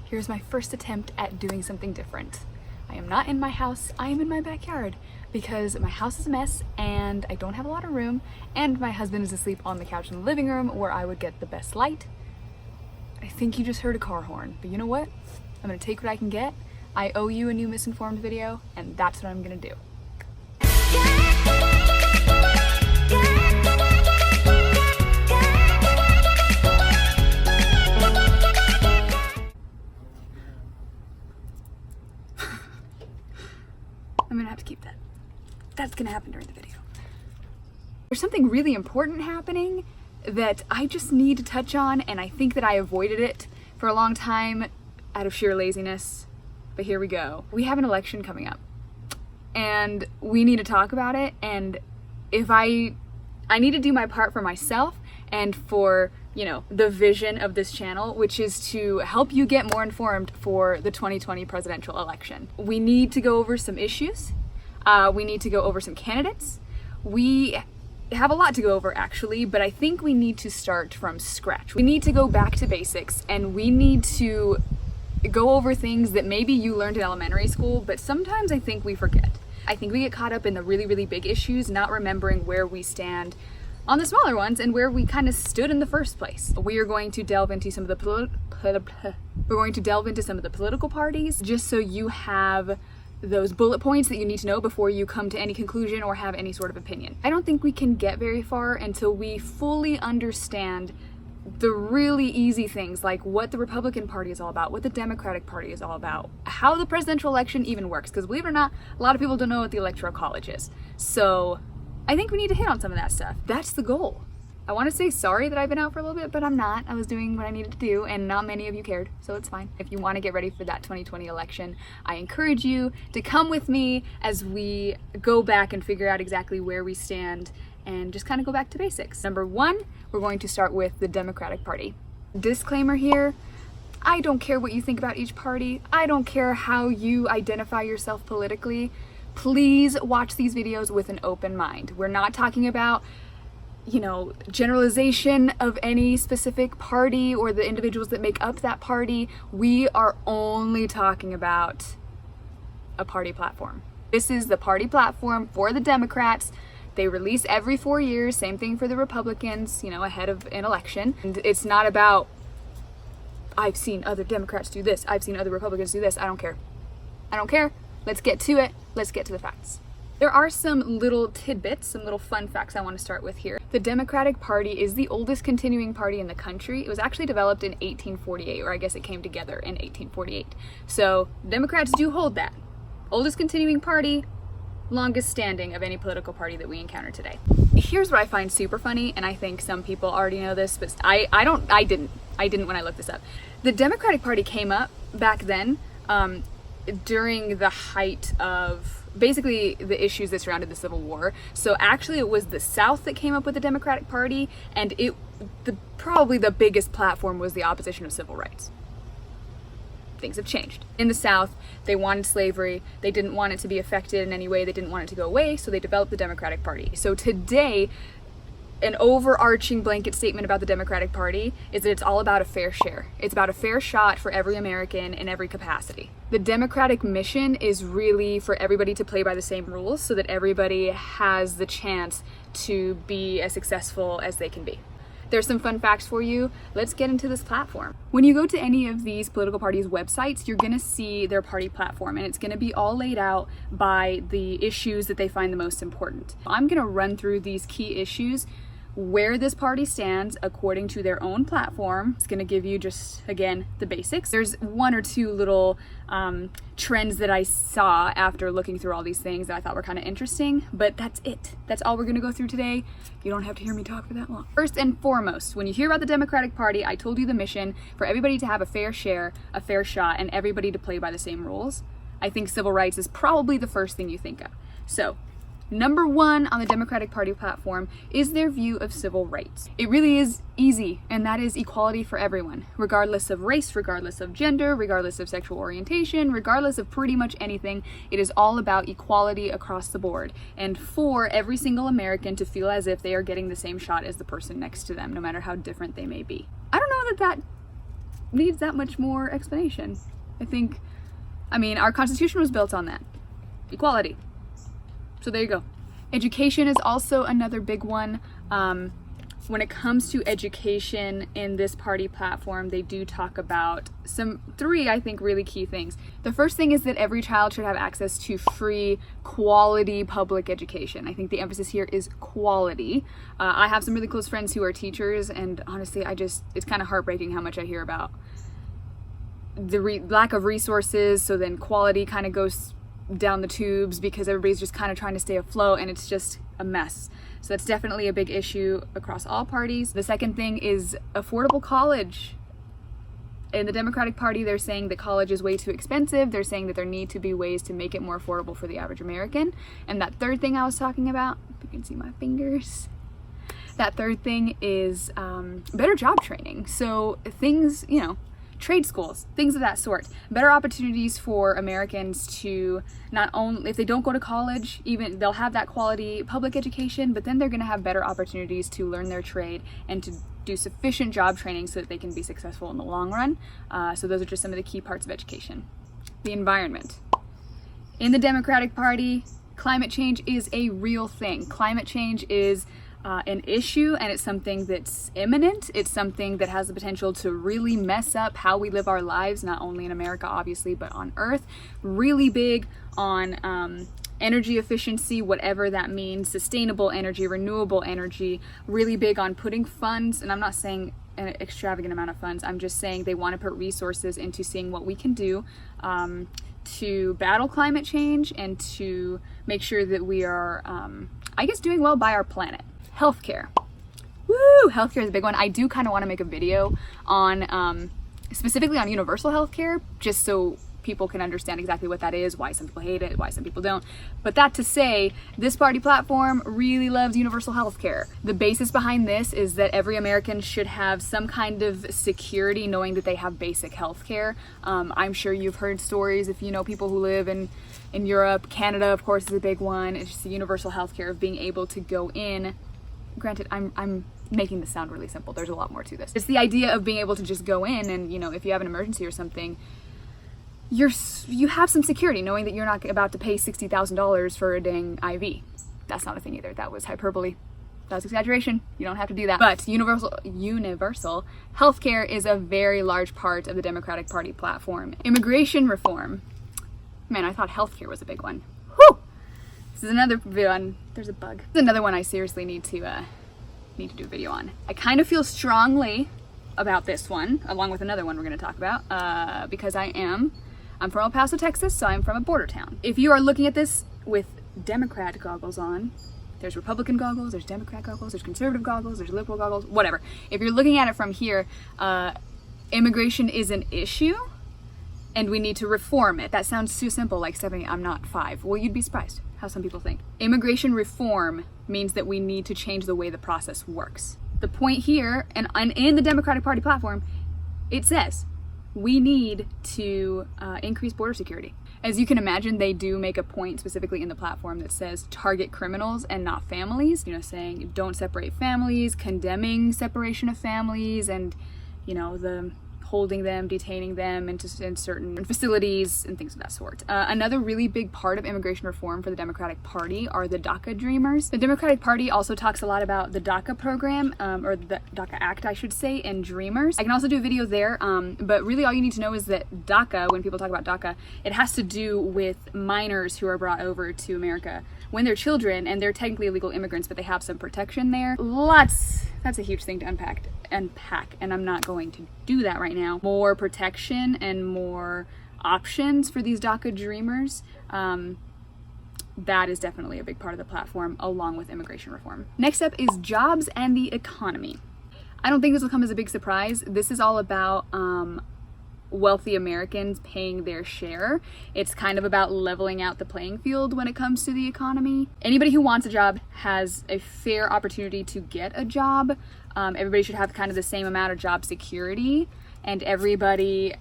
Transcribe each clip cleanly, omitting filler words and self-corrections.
Here's my first attempt at doing something different. I am not in my house, I am in my backyard because my house is a mess and I don't have a lot of room and my husband is asleep on the couch in the living room where I would get the best light. I think you just heard a car horn, but you know what? I'm gonna take what I can get. I owe you a new misinformed video and that's what I'm gonna do. I'm gonna have to keep that. That's gonna happen during the video. There's something really important happening that I just need to touch on, and I think that I avoided it for a long time out of sheer laziness, but here we go. We have an election coming up and we need to talk about it, and if I need to do my part for myself and for, you know, the vision of this channel, which is to help you get more informed for the 2020 presidential election. We need to go over some issues. We need to go over some candidates. We have a lot to go over actually, but I think we need to start from scratch. We need to go back to basics and we need to go over things that maybe you learned in elementary school, but sometimes I think we forget. I think we get caught up in the really, really big issues, not remembering where we stand on the smaller ones and where we kind of stood in the first place. We are going to delve into some of the political parties, just so you have those bullet points that you need to know before you come to any conclusion or have any sort of opinion. I don't think we can get very far until we fully understand the really easy things like what the Republican Party is all about, what the Democratic Party is all about, how the presidential election even works, because believe it or not, a lot of people don't know what the Electoral College is. So I think we need to hit on some of that stuff. That's the goal. I want to say sorry that I've been out for a little bit, but I'm not. I was doing what I needed to do and not many of you cared, so it's fine. If you want to get ready for that 2020 election, I encourage you to come with me as we go back and figure out exactly where we stand and just kind of go back to basics. Number one, we're going to start with the Democratic Party. Disclaimer here, I don't care what you think about each party. I don't care how you identify yourself politically. Please watch these videos with an open mind. We're not talking about, you know, generalization of any specific party or the individuals that make up that party. We are only talking about a party platform. This is the party platform for the Democrats. They release every 4 years, same thing for the Republicans, you know, ahead of an election. And it's not about, I've seen other Democrats do this, I've seen other Republicans do this. I don't care. I don't care. Let's get to it. Let's get to the facts. There are some little tidbits, some little fun facts I want to start with here. The Democratic Party is the oldest continuing party in the country. It was actually developed in 1848, or I guess it came together in 1848. So Democrats do hold that. Oldest continuing party, longest standing of any political party that we encounter today. Here's what I find super funny, and I think some people already know this, but I didn't when I looked this up. The Democratic Party came up back then during the height of basically the issues that surrounded the Civil War. So actually it was the South that came up with the Democratic Party, and probably the biggest platform was the opposition of civil rights. Things have changed. In the South, they wanted slavery. They didn't want it to be affected in any way. They didn't want it to go away, so they developed the Democratic Party. So today, an overarching blanket statement about the Democratic Party is that it's all about a fair share. It's about a fair shot for every American in every capacity. The Democratic mission is really for everybody to play by the same rules so that everybody has the chance to be as successful as they can be. There's some fun facts for you. Let's get into this platform. When you go to any of these political parties' websites, you're gonna see their party platform, and it's gonna be all laid out by the issues that they find the most important. I'm gonna run through these key issues, where this party stands according to their own platform. It's gonna give you just, again, the basics. There's one or two little trends that I saw after looking through all these things that I thought were kind of interesting, but that's it. That's all we're gonna go through today. You don't have to hear me talk for that long. First and foremost, when you hear about the Democratic Party, I told you the mission for everybody to have a fair share, a fair shot, and everybody to play by the same rules. I think civil rights is probably the first thing you think of. So, number one on the Democratic Party platform is their view of civil rights. It really is easy, and that is equality for everyone, regardless of race, regardless of gender, regardless of sexual orientation, regardless of pretty much anything. It is all about equality across the board, and for every single American to feel as if they are getting the same shot as the person next to them, no matter how different they may be. I don't know that needs that much more explanation. I mean, our Constitution was built on that. Equality. So there you go. Education is also another big one. When it comes to education in this party platform, they do talk about three, I think, really key things. The first thing is that every child should have access to free, quality public education. I think the emphasis here is quality. I have some really close friends who are teachers, and honestly, it's kind of heartbreaking how much I hear about the lack of resources, so then quality kind of goes down the tubes because everybody's just kind of trying to stay afloat, and it's just a mess. So that's definitely a big issue across all parties. The second thing is affordable college. In the Democratic Party, they're saying that college is way too expensive. They're saying that there need to be ways to make it more affordable for the average American. And that third thing I was talking about, if you can see my fingers, that third thing is better job training. So things, trade schools, things of that sort. Better opportunities for Americans to not only, if they don't go to college, even they'll have that quality public education, but then they're going to have better opportunities to learn their trade and to do sufficient job training so that they can be successful in the long run. So those are just some of the key parts of education. The environment. In the Democratic Party, climate change is a real thing. Climate change is an issue, and it's something that's imminent. It's something that has the potential to really mess up how we live our lives, not only in America, obviously, but on Earth. Really big on energy efficiency, whatever that means, sustainable energy, renewable energy, really big on putting funds, and I'm not saying an extravagant amount of funds, I'm just saying they want to put resources into seeing what we can do to battle climate change and to make sure that we are, doing well by our planet. Healthcare. Woo! Healthcare is a big one. I do kind of want to make a video on, specifically on universal healthcare, just so people can understand exactly what that is, why some people hate it, why some people don't. But that to say, this party platform really loves universal healthcare. The basis behind this is that every American should have some kind of security knowing that they have basic healthcare. I'm sure you've heard stories if you know people who live in Europe. Canada, of course, is a big one. It's just the universal healthcare of being able to go in. Granted, I'm making this sound really simple. There's a lot more to this. It's the idea of being able to just go in and, if you have an emergency or something, you have some security knowing that you're not about to pay $60,000 for a dang IV. That's not a thing either. That was hyperbole. That was exaggeration. You don't have to do that. But universal healthcare is a very large part of the Democratic Party platform. Immigration reform. Man, I thought healthcare was a big one. Whew! This is another one. There's a bug. This is another one I seriously need to do a video on. I kind of feel strongly about this one, along with another one we're going to talk about, because I'm from El Paso, Texas, so I'm from a border town. If you are looking at this with Democrat goggles on, there's Republican goggles, there's Democrat goggles, there's conservative goggles, there's liberal goggles, whatever. If you're looking at it from here, immigration is an issue, and we need to reform it. That sounds too simple, like Stephanie, I'm not 5. Well, you'd be surprised how some people think. Immigration reform means that we need to change the way the process works. The point here, and in the Democratic Party platform, it says we need to increase border security. As you can imagine, they do make a point specifically in the platform that says target criminals and not families, saying don't separate families, condemning separation of families, and, the holding them, detaining them in certain facilities and things of that sort. Another really big part of immigration reform for the Democratic Party are the DACA dreamers. The Democratic Party also talks a lot about the DACA program, or the DACA Act, I should say, and dreamers. I can also do a video there, but really all you need to know is that DACA, when people talk about DACA, it has to do with minors who are brought over to America when they're children, and they're technically illegal immigrants, but they have some protection there. That's a huge thing to unpack, and I'm not going to do that right now. More protection and more options for these DACA dreamers. That is definitely a big part of the platform, along with immigration reform. Next up is jobs and the economy. I don't think this will come as a big surprise. This is all about wealthy Americans paying their share. It's kind of about leveling out the playing field when it comes to the economy. Anybody who wants a job has a fair opportunity to get a job. Everybody should have kind of the same amount of job security, and everybody,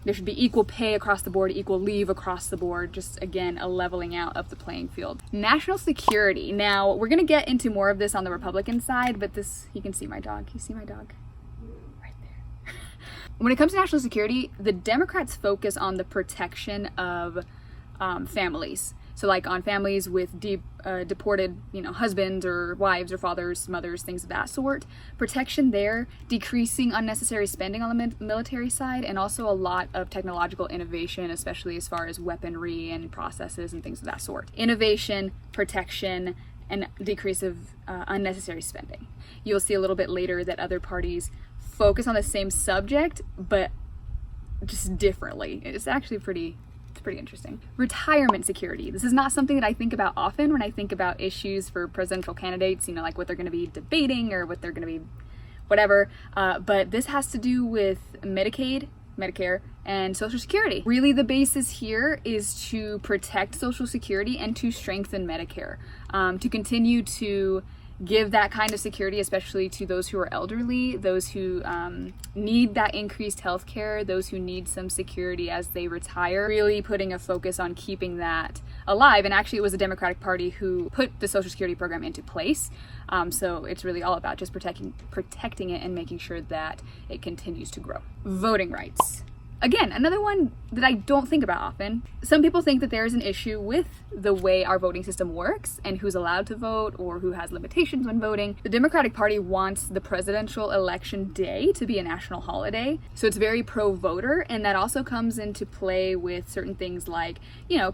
there should be equal pay across the board, equal leave across the board, just again, a leveling out of the playing field. National security. Now, we're gonna get into more of this on the Republican side, but you can see my dog. You see my dog? when it comes to national security, the Democrats focus on the protection of families. So like on families with deported, husbands or wives or fathers, mothers, things of that sort. Protection there, decreasing unnecessary spending on the military side, and also a lot of technological innovation, especially as far as weaponry and processes and things of that sort. Innovation, protection, and decrease of unnecessary spending. You'll see a little bit later that other parties focus on the same subject, but just differently. It's actually pretty interesting. Retirement security. This is not something that I think about often when I think about issues for presidential candidates, like what they're going to be debating or what they're going to be whatever. But this has to do with Medicaid, Medicare, and Social Security. Really, the basis here is to protect Social Security and to strengthen Medicare, to continue to give that kind of security, especially to those who are elderly, those who need that increased health care, those who need some security as they retire, really putting a focus on keeping that alive. And actually, it was the Democratic Party who put the Social Security program into place. So it's really all about just protecting it and making sure that it continues to grow. Voting rights. Again, another one that I don't think about often. Some people think that there is an issue with the way our voting system works and who's allowed to vote or who has limitations when voting. The Democratic Party wants the presidential election day to be a national holiday, so it's very pro-voter, and that also comes into play with certain things like,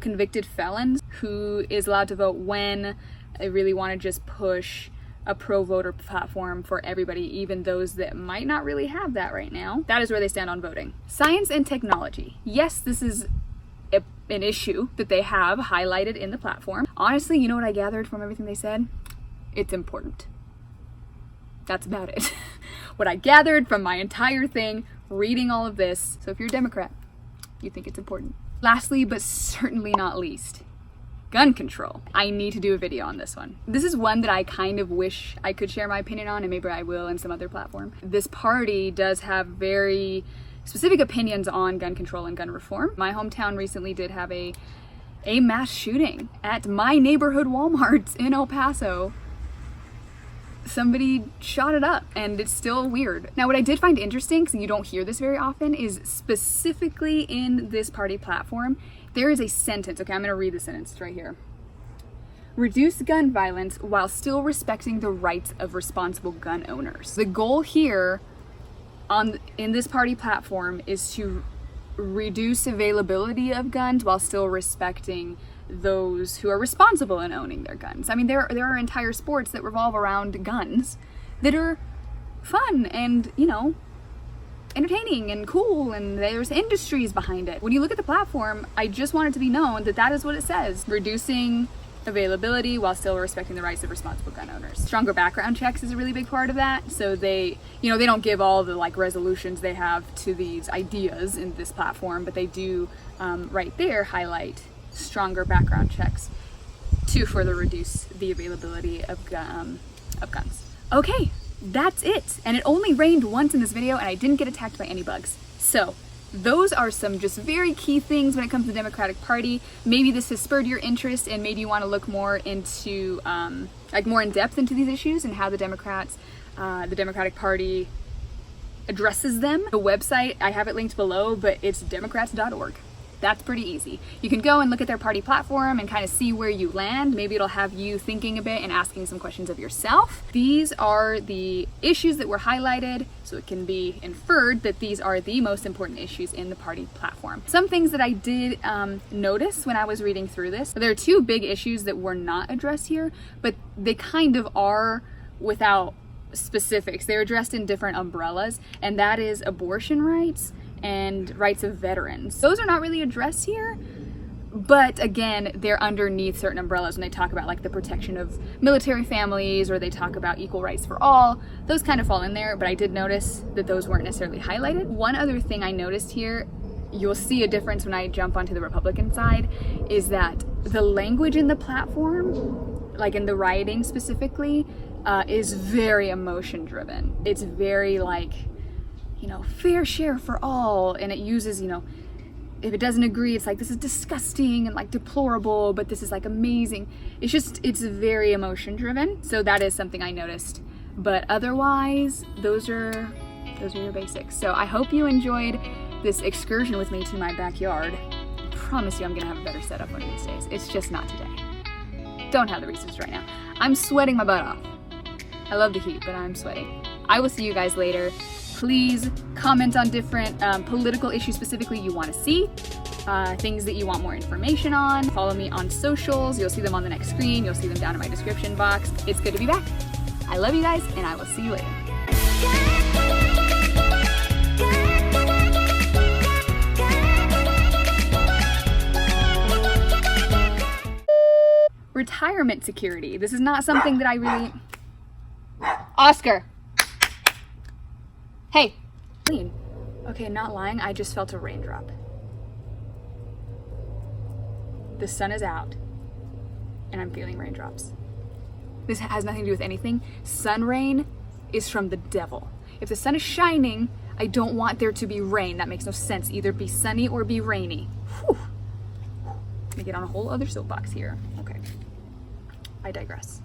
convicted felons, who is allowed to vote when. They really want to just push a pro-voter platform for everybody, even those that might not really have that right now. That is where they stand on voting. Science and technology. Yes, this is an issue that they have highlighted in the platform. Honestly, you know what I gathered from everything they said? It's important. That's about it. What I gathered from my entire thing, reading all of this. So if you're a Democrat, you think it's important. Lastly, but certainly not least, gun control. I need to do a video on this one. This is one that I kind of wish I could share my opinion on, and maybe I will in some other platform. This party does have very specific opinions on gun control and gun reform. My hometown recently did have a mass shooting at my neighborhood Walmart in El Paso. Somebody shot it up, and it's still weird. Now, what I did find interesting, because you don't hear this very often, is specifically in this party platform, there is a sentence. Okay, I'm going to read the sentence. It's right here. Reduce gun violence while still respecting the rights of responsible gun owners. The goal here in this party platform is to reduce availability of guns while still respecting those who are responsible in owning their guns. I mean, there are entire sports that revolve around guns that are fun and, entertaining and cool, and there's industries behind it. When you look at the platform, I just want it to be known that that is what it says. Reducing availability while still respecting the rights of responsible gun owners. Stronger background checks is a really big part of that. So they don't give all the resolutions they have to these ideas in this platform, but they do right there highlight stronger background checks to further reduce the availability of guns. Okay. That's it. And it only rained once in this video, and I didn't get attacked by any bugs. So those are some just very key things when it comes to the Democratic Party. Maybe this has spurred your interest and made you want to look more into, more in depth into these issues and how the Democratic Party addresses them. The website, I have it linked below, but it's democrats.org. That's pretty easy. You can go and look at their party platform and kind of see where you land. Maybe it'll have you thinking a bit and asking some questions of yourself. These are the issues that were highlighted, so it can be inferred that these are the most important issues in the party platform. Some things that I did notice when I was reading through this, there are two big issues that were not addressed here, but they kind of are without specifics. They're addressed in different umbrellas, and that is abortion rights and rights of veterans. Those are not really addressed here, but again, they're underneath certain umbrellas when they talk about the protection of military families, or they talk about equal rights for all. Those kind of fall in there, but I did notice that those weren't necessarily highlighted. One other thing I noticed here, you'll see a difference when I jump onto the Republican side, is that the language in the platform, in the rioting specifically, is very emotion driven. It's very fair share for all, and it uses, if it doesn't agree, it's this is disgusting and deplorable, but this is amazing. It's very emotion driven. So that is something I noticed. But otherwise, those are Those are your basics. So I hope you enjoyed this excursion with me to my backyard. I promise you I'm gonna have a better setup one of these days. It's just not today. Don't have the resources right now. I'm sweating my butt off. I love the heat, but I'm sweating. I will see you guys later. Please comment on different political issues specifically you want to see, things that you want more information on. Follow me on socials. You'll see them on the next screen. You'll see them down in my description box. It's good to be back. I love you guys, and I will see you later. Retirement security. This is not something that I really... Oscar! Hey! Clean. Okay, not lying, I just felt a raindrop. The sun is out, and I'm feeling raindrops. This has nothing to do with anything. Sun rain is from the devil. If the sun is shining, I don't want there to be rain. That makes no sense. Either be sunny or be rainy. Whew. Let me get on a whole other soapbox here. Okay. I digress.